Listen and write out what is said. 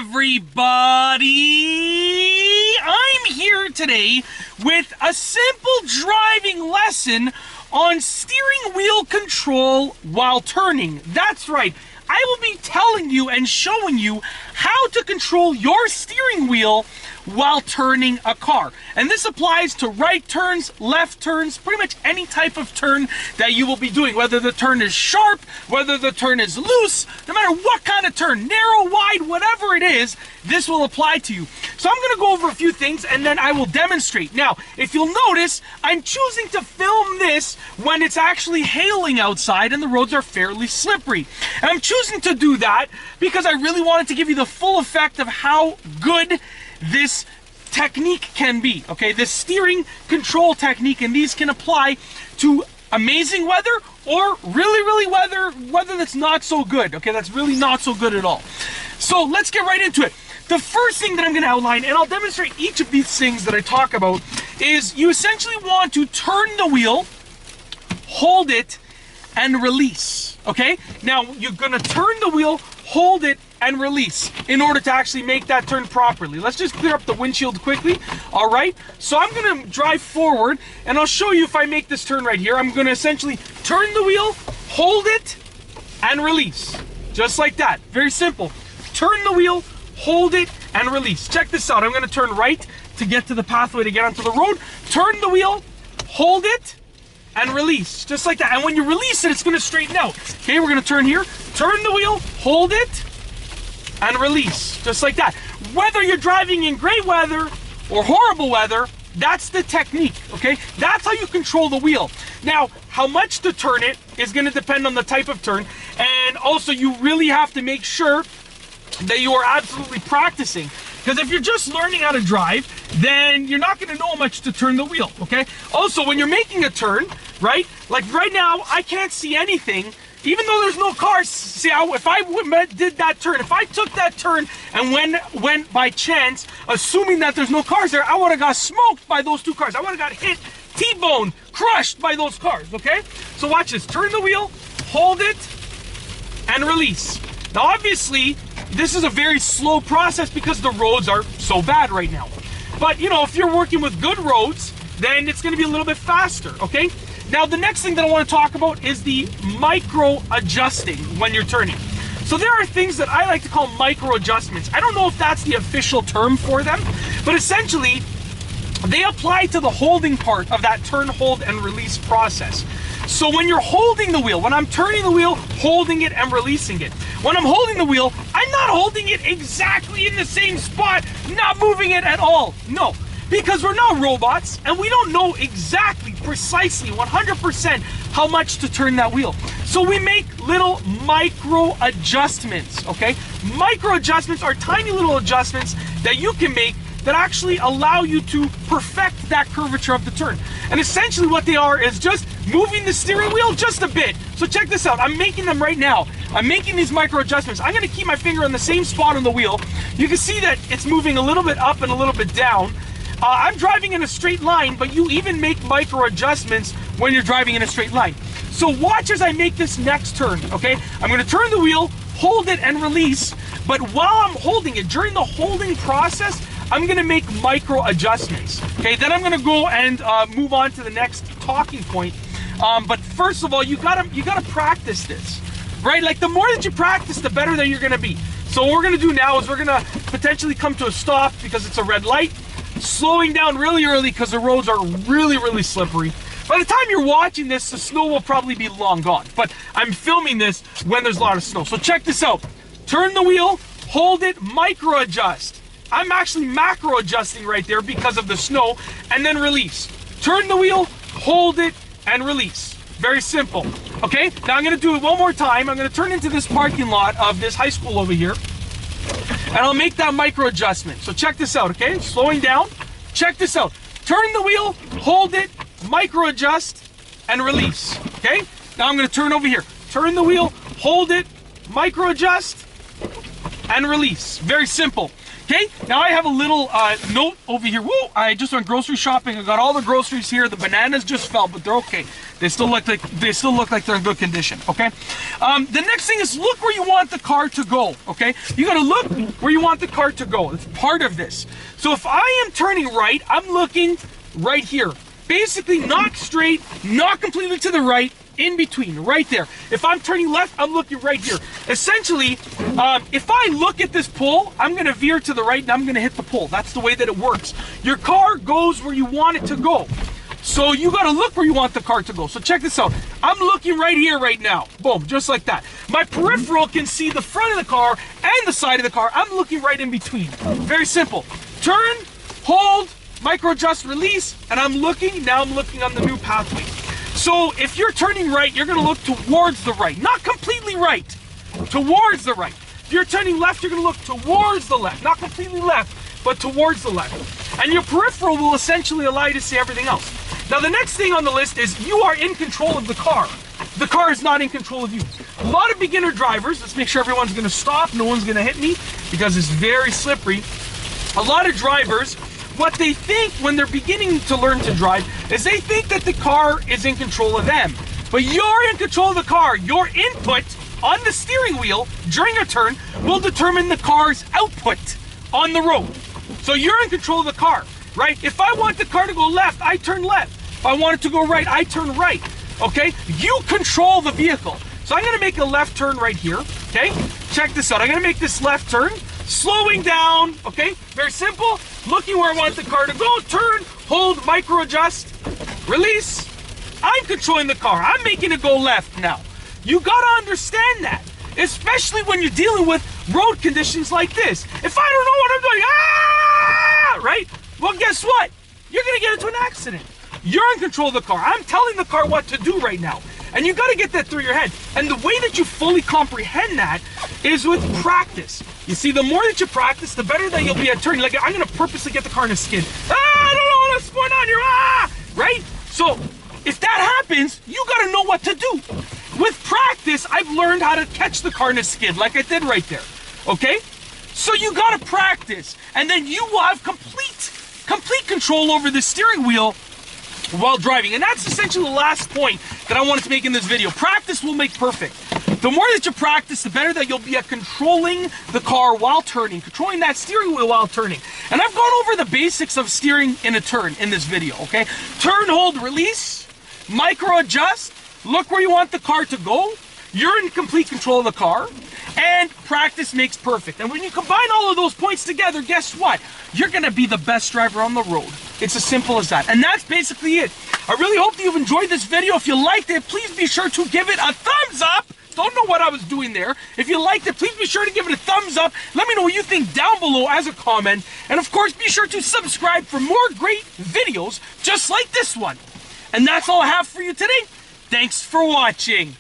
everybody! I'm here today with a simple driving lesson on steering wheel control while turning. That's right, I will be telling you and showing you how to control your steering wheel while turning a car. And this applies to right turns, left turns, pretty much any type of turn that you will be doing, whether the turn is sharp, whether the turn is loose, no matter what kind of turn, narrow, wide, whatever it is, this will apply to you. So I'm going to go over a few things and then I will demonstrate. Now, if you'll notice, I'm choosing to film this when it's actually hailing outside and the roads are fairly slippery. And I'm choosing to do that because I really wanted to give you the full effect of how good this technique can be, okay? This steering control technique, and these can apply to amazing weather or really weather that's not so good, okay? That's really not so good at all. So let's get right into it. The first thing that I'm going to outline, and I'll demonstrate each of these things that I talk about, is you essentially want to turn the wheel, hold it, and release, okay? Now, you're going to turn the wheel, hold it, and release in order to actually make that turn properly. Let's just clear up the windshield quickly. All right, so I'm gonna drive forward and I'll show you if I make this turn right here. I'm gonna essentially turn the wheel, hold it, and release. Just like that, very simple. Turn the wheel, hold it, and release. Check this out, I'm gonna turn right to get to the pathway to get onto the road. Turn the wheel, hold it, and release, just like that. And when you release it, it's gonna straighten out. Okay, we're gonna turn here, turn the wheel, hold it, and release, just like that. Whether you're driving in great weather or horrible weather, that's the technique, okay? That's how you control the wheel. Now, how much to turn it is gonna depend on the type of turn, and also you really have to make sure that you are absolutely practicing. Because if you're just learning how to drive, then you're not gonna know much to turn the wheel, okay? Also, when you're making a turn, right? Like right now, I can't see anything. Even though there's no cars, see how if I did that turn, if I took that turn and went by chance, assuming that there's no cars there, I would have got smoked by those two cars. I would have got hit, T-boned, crushed by those cars, okay? So watch this, turn the wheel, hold it, and release. Now obviously, this is a very slow process because the roads are so bad right now. But you know, if you're working with good roads, then it's gonna be a little bit faster, okay? Now, the next thing that I want to talk about is the micro adjusting when you're turning. So there are things that I like to call micro adjustments. I don't know if that's the official term for them, but essentially they apply to the holding part of that turn, hold, and release process. So when you're holding the wheel, when I'm turning the wheel, holding it and releasing it. When I'm holding the wheel, I'm not holding it exactly in the same spot, not moving it at all. No. Because we're not robots and we don't know exactly, precisely, 100% how much to turn that wheel. So we make little micro adjustments, okay? Micro adjustments are tiny little adjustments that you can make that actually allow you to perfect that curvature of the turn. And essentially what they are is just moving the steering wheel just a bit. So check this out, I'm making them right now. I'm making these micro adjustments. I'm gonna keep my finger on the same spot on the wheel. You can see that it's moving a little bit up and a little bit down. I'm driving in a straight line, but you even make micro adjustments when you're driving in a straight line. So watch as I make this next turn, okay? I'm gonna turn the wheel, hold it, and release, but while I'm holding it, during the holding process, I'm gonna make micro adjustments, okay? Then I'm gonna go and move on to the next talking point. But first of all, you gotta practice this, right? Like the more that you practice, the better that you're gonna be. So what we're gonna do now is we're gonna potentially come to a stop because it's a red light, slowing down really early because the roads are really slippery. By the time you're watching this, the snow will probably be long gone, but I'm filming this when there's a lot of snow. So check this out. Turn the wheel, hold it, micro adjust. I'm actually macro adjusting right there because of the snow, and then release. Turn the wheel, hold it, and release. Very simple, okay? Now I'm gonna do it one more time. I'm gonna turn into this parking lot of this high school over here, and I'll make that micro adjustment. So check this out, okay? Slowing down, check this out. Turn the wheel, hold it, micro adjust, and release, okay? Now I'm gonna turn over here. Turn the wheel, hold it, micro adjust, and release. Very simple. Okay, now I have a little note over here. Whoa, I just went grocery shopping. I got all the groceries here. The bananas just fell, but they're okay. They still look like they're in good condition. Okay. The next thing is look where you want the car to go. Okay, you got to look where you want the car to go. It's part of this. So if I am turning right, I'm looking right here. Basically, not straight, not completely to the right. In between, right there. If I'm turning left, I'm looking right here. Essentially, if I look at this pole, I'm going to veer to the right and I'm going to hit the pole. That's the way that it works. Your car goes where you want it to go. So you got to look where you want the car to go. So check this out. I'm looking right here right now. Boom, just like that. My peripheral can see the front of the car and the side of the car. I'm looking right in between. Very simple. Turn, hold, micro adjust, release, and I'm looking. Now I'm looking on the new pathway. So if you're turning right, you're going to look towards the right. Not completely right, towards the right. If you're turning left, you're going to look towards the left. Not completely left, but towards the left. And your peripheral will essentially allow you to see everything else. Now the next thing on the list is you are in control of the car. The car is not in control of you. A lot of beginner drivers, let's make sure everyone's going to stop, no one's going to hit me, because it's very slippery. A lot of drivers, what they think when they're beginning to learn to drive is they think that the car is in control of them. But you're in control of the car. Your input on the steering wheel during a turn will determine the car's output on the road. So you're in control of the car, right? If I want the car to go left, I turn left. If I want it to go right, I turn right, okay? You control the vehicle. So I'm gonna make a left turn right here, okay? Check this out. I'm gonna make this left turn, slowing down, okay? Very simple. Looking where I want the car to go, turn, hold, micro adjust, release. I'm controlling the car. I'm making it go left now. You gotta understand that, especially when you're dealing with road conditions like this. If I don't know what I'm doing, right? Well, guess what? You're gonna get into an accident. You're in control of the car. I'm telling the car what to do right now. And you gotta get that through your head. And the way that you fully comprehend that is with practice. You see, the more that you practice, the better that you'll be at turning. Like, I'm gonna purposely get the car in a skid. I don't know what's going on here, right? So, if that happens, you gotta know what to do. With practice, I've learned how to catch the car in a skid, like I did right there, okay? So you gotta practice, and then you will have complete control over the steering wheel while driving. And that's essentially the last point that I wanted to make in this video. Practice will make perfect. The more that you practice, the better that you'll be at controlling the car while turning, controlling that steering wheel while turning. And I've gone over the basics of steering in a turn in this video, okay? Turn, hold, release, micro adjust, look where you want the car to go. You're in complete control of the car, and practice makes perfect. And when you combine all of those points together, guess what? You're gonna be the best driver on the road. It's as simple as that. And that's basically it. I really hope that you've enjoyed this video. If you liked it, please be sure to give it a thumbs up. Don't know what I was doing there. If you liked it, please be sure to give it a thumbs up. Let me know what you think down below as a comment. And of course, be sure to subscribe for more great videos just like this one. And that's all I have for you today. Thanks for watching.